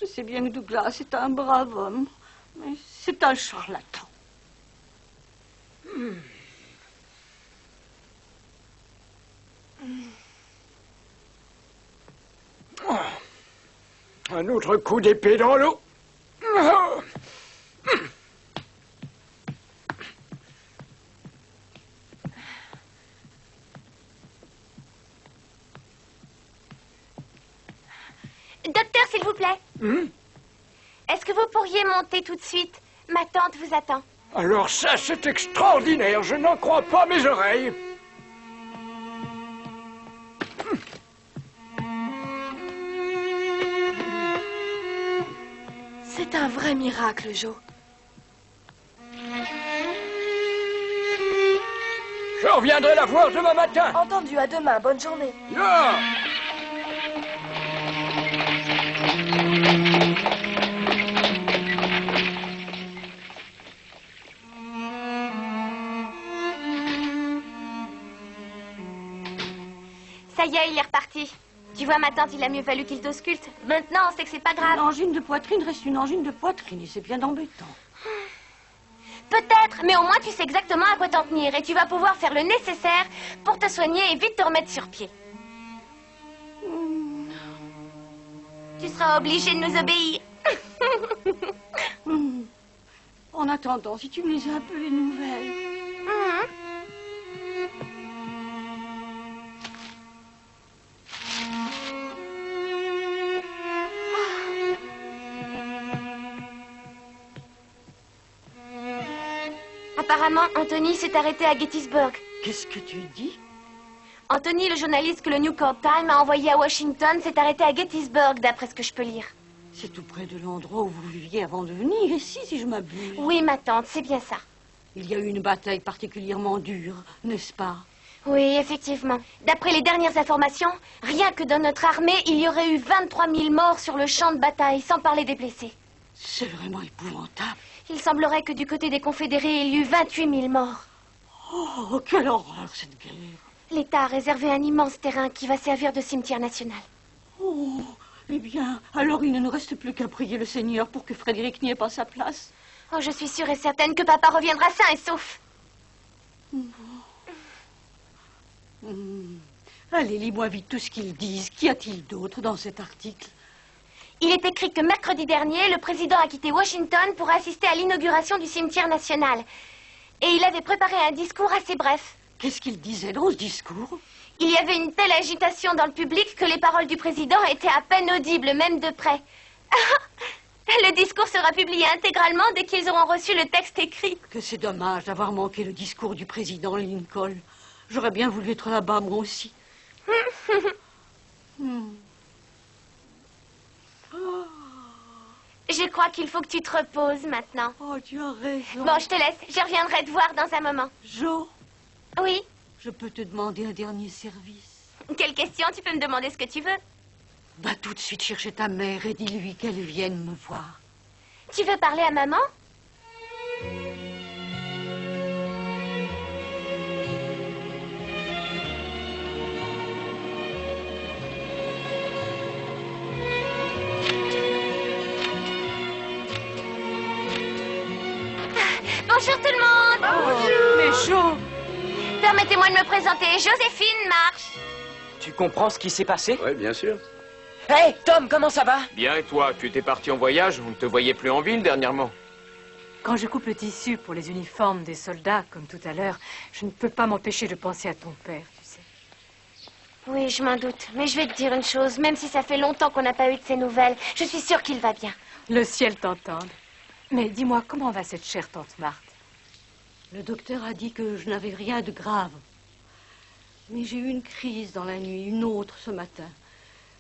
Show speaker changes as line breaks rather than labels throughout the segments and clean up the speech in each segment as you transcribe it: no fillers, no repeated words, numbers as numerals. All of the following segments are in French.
Je sais bien que Douglas est un brave homme, mais c'est un charlatan.
Un autre coup d'épée dans l'eau.
Docteur, s'il vous plaît. Est-ce que vous pourriez monter tout de suite? Ma tante vous attend.
Alors ça, c'est extraordinaire. Je n'en crois pas mes oreilles.
C'est un vrai miracle, Joe.
Je reviendrai la voir demain matin.
Entendu, à demain. Bonne journée.
Non.
Ça y est, il est reparti. Tu vois, ma tante, il a mieux fallu qu'il t'ausculte. Maintenant, on sait que c'est pas grave.
Une angine de poitrine reste une angine de poitrine et c'est bien embêtant.
Peut-être, mais au moins tu sais exactement à quoi t'en tenir et tu vas pouvoir faire le nécessaire pour te soigner et vite te remettre sur pied. Tu seras obligé de nous obéir.
En attendant, si tu me lisais un peu les nouvelles.
Apparemment, Anthony s'est arrêté à Gettysburg.
Qu'est-ce que tu dis?
Anthony, le journaliste que le New York Times a envoyé à Washington, s'est arrêté à Gettysburg, d'après ce que je peux lire.
C'est tout près de l'endroit où vous viviez avant de venir, ici, si je m'abuse.
Oui, ma tante, c'est bien ça.
Il y a eu une bataille particulièrement dure, n'est-ce pas?
Oui, effectivement. D'après les dernières informations, rien que dans notre armée, il y aurait eu 23 000 morts sur le champ de bataille, sans parler des blessés.
C'est vraiment épouvantable.
Il semblerait que du côté des Confédérés, il y eut 28 000 morts.
Oh, quelle horreur, cette guerre.
L'État a réservé un immense terrain qui va servir de cimetière national.
Oh, eh bien, alors il ne nous reste plus qu'à prier le Seigneur pour que Frédéric n'y ait pas sa place.
Oh, je suis sûre et certaine que papa reviendra sain et sauf.
Allez, lis-moi vite tout ce qu'ils disent. Qu'y a-t-il d'autre dans cet article?
Il est écrit que mercredi dernier, le président a quitté Washington pour assister à l'inauguration du cimetière national. Et il avait préparé un discours assez bref.
Qu'est-ce qu'il disait dans ce discours?
Il y avait une telle agitation dans le public que les paroles du président étaient à peine audibles, même de près. Le discours sera publié intégralement dès qu'ils auront reçu le texte écrit.
Que c'est dommage d'avoir manqué le discours du président Lincoln. J'aurais bien voulu être là-bas, moi aussi.
Je crois qu'il faut que tu te reposes maintenant.
Oh, tu as raison.
Bon, je te laisse. Je reviendrai te voir dans un moment.
Jo,
Oui?
je peux te demander un dernier service?
Quelle question? Tu peux me demander ce que tu veux.
Va tout de suite chercher ta mère et dis-lui qu'elle vienne me voir.
Tu veux parler à maman? Bonjour tout le monde.
Bonjour. Mais Jo,
Permettez-moi de me présenter. Joséphine Marche.
Tu comprends ce qui s'est passé?
Oui, bien sûr.
Hé, Tom, comment ça va?
Bien, et toi? Tu étais parti en voyage? On ne te voyait plus en ville dernièrement.
Quand je coupe le tissu pour les uniformes des soldats, comme tout à l'heure, je ne peux pas m'empêcher de penser à ton père, tu sais.
Oui, je m'en doute. Mais je vais te dire une chose. Même si ça fait longtemps qu'on n'a pas eu de ses nouvelles, je suis sûre qu'il va bien.
Le ciel t'entende. Mais dis-moi, comment va cette chère tante Marthe?
le docteur a dit que je n'avais rien de grave. Mais j'ai eu une crise dans la nuit, une autre ce matin.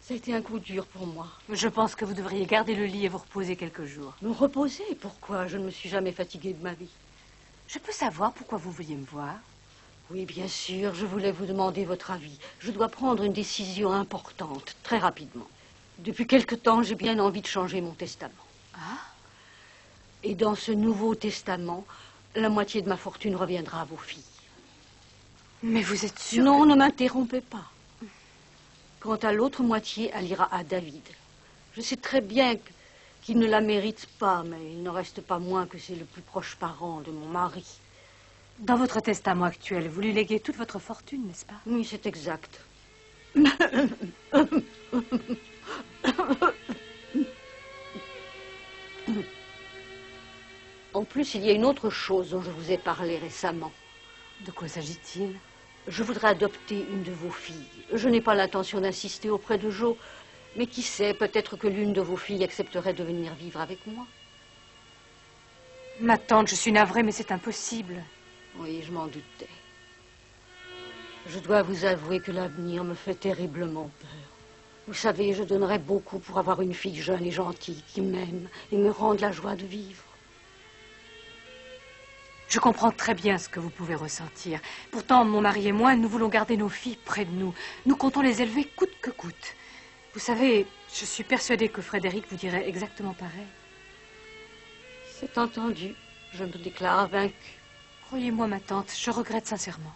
Ça a été un coup dur pour moi.
Je pense que vous devriez garder le lit et vous reposer quelques jours.
Me reposer? Pourquoi? Je ne me suis jamais fatiguée de ma vie.
Je peux savoir pourquoi vous vouliez me voir?
Oui, bien sûr, je voulais vous demander votre avis. Je dois prendre une décision importante, très rapidement. Depuis quelque temps, j'ai bien envie de changer mon testament.
Ah?
Et dans ce nouveau testament, la moitié de ma fortune reviendra à vos filles.
Mais vous êtes sûre?
Non, ne m'interrompez pas. Quant à l'autre moitié, elle ira à David. Je sais très bien qu'il ne la mérite pas, mais il n'en reste pas moins que c'est le plus proche parent de mon mari.
Dans votre testament actuel, vous lui léguez toute votre fortune, n'est-ce pas?
Oui, c'est exact. En plus, il y a une autre chose dont je vous ai parlé récemment.
De quoi s'agit-il?
Je voudrais adopter une de vos filles. Je n'ai pas l'intention d'insister auprès de Jo, mais qui sait, peut-être que l'une de vos filles accepterait de venir vivre avec moi.
Ma tante, je suis navrée, mais c'est impossible.
Oui, je m'en doutais. Je dois vous avouer que l'avenir me fait terriblement peur. Vous savez, je donnerais beaucoup pour avoir une fille jeune et gentille qui m'aime et me rende la joie de vivre.
Je comprends très bien ce que vous pouvez ressentir. Pourtant, mon mari et moi, nous voulons garder nos filles près de nous. Nous comptons les élever coûte que coûte. Vous savez, je suis persuadée que Frédéric vous dirait exactement pareil.
C'est entendu. Je me déclare vaincue.
Croyez-moi, ma tante, je regrette sincèrement.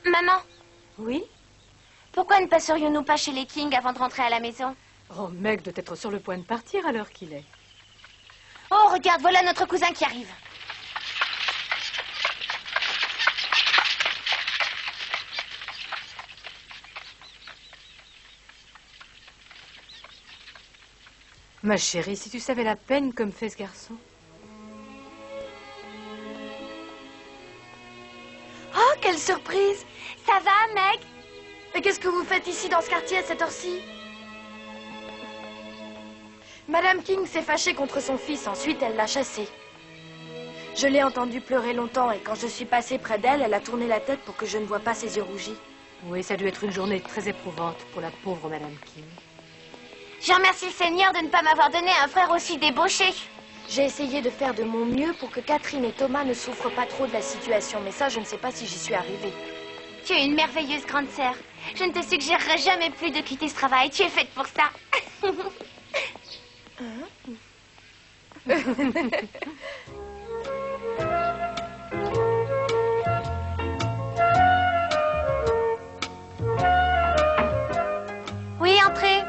Maman,
Oui?
pourquoi ne passerions-nous pas chez les King avant de rentrer à la maison?
Oh, Meg doit être sur le point de partir à l'heure qu'il est.
Oh, regarde, voilà notre cousin qui arrive.
Ma chérie, si tu savais la peine que me fait ce garçon.
Oh, quelle surprise!
Ça va, Meg?
Mais qu'est-ce que vous faites ici dans ce quartier à cette heure-ci? Madame King s'est fâchée contre son fils, ensuite elle l'a chassé. Je l'ai entendue pleurer longtemps et quand je suis passée près d'elle, elle a tourné la tête pour que je ne voie pas ses yeux rougis.
Oui, ça a dû être une journée très éprouvante pour la pauvre Madame King.
Je remercie le Seigneur de ne pas m'avoir donné un frère aussi débauché.
J'ai essayé de faire de mon mieux pour que Catherine et Thomas ne souffrent pas trop de la situation, mais ça, je ne sais pas si j'y suis arrivée.
Tu es une merveilleuse grande sœur. Je ne te suggérerai jamais plus de quitter ce travail. Tu es faite pour ça. Oui, entrez.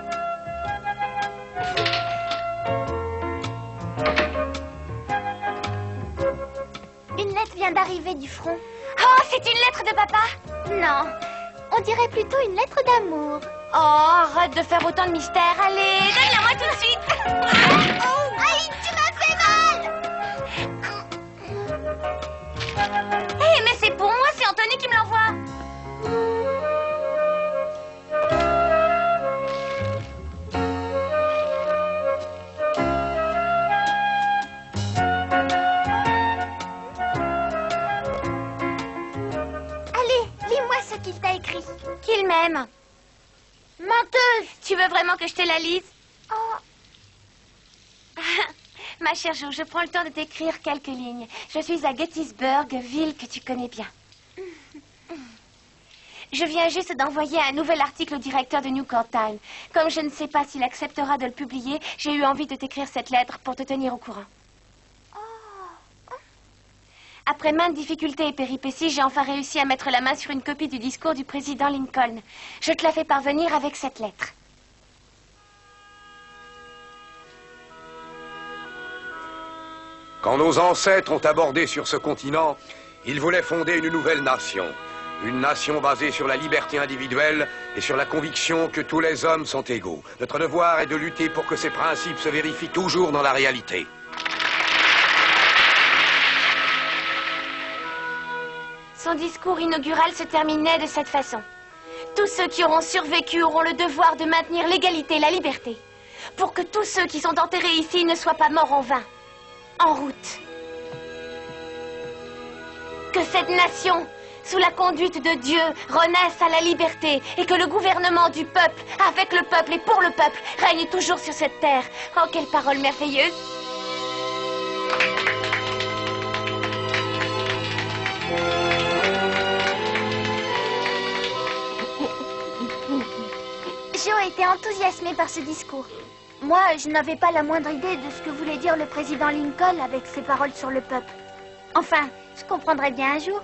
Une lettre vient d'arriver du front. Oh, c'est une lettre de papa? Non, on dirait plutôt une lettre d'amour. Oh, arrête de faire autant de mystère. Allez, donne-la moi tout de suite. Aïe, tu m'as fait mal. Hé, mais c'est pour moi, c'est Anthony qui me l'envoie. Qu'il t'a écrit. Qu'il m'aime. Menteuse! Tu veux vraiment que je te la lise? Oh. Ma chère Jo, je prends le temps de t'écrire quelques lignes. Je suis à Gettysburg, ville que tu connais bien. Je viens juste d'envoyer un nouvel article au directeur de New Court Time. Comme je ne sais pas s'il acceptera de le publier, j'ai eu envie de t'écrire cette lettre pour te tenir au courant. Après maintes difficultés et péripéties, j'ai enfin réussi à mettre la main sur une copie du discours du président Lincoln. Je te la fais parvenir avec cette lettre.
Quand nos ancêtres ont abordé sur ce continent, ils voulaient fonder une nouvelle nation. Une nation basée sur la liberté individuelle et sur la conviction que tous les hommes sont égaux. Notre devoir est de lutter pour que ces principes se vérifient toujours dans la réalité.
Son discours inaugural se terminait de cette façon. Tous ceux qui auront survécu auront le devoir de maintenir l'égalité et la liberté, pour que tous ceux qui sont enterrés ici ne soient pas morts en vain. En route. Que cette nation, sous la conduite de Dieu, renaisse à la liberté et que le gouvernement du peuple, avec le peuple et pour le peuple, règne toujours sur cette terre. Oh, quelle parole merveilleuse! Jo était enthousiasmé par ce discours. Moi, je n'avais pas la moindre idée de ce que voulait dire le président Lincoln avec ses paroles sur le peuple. Enfin, je comprendrai bien un jour.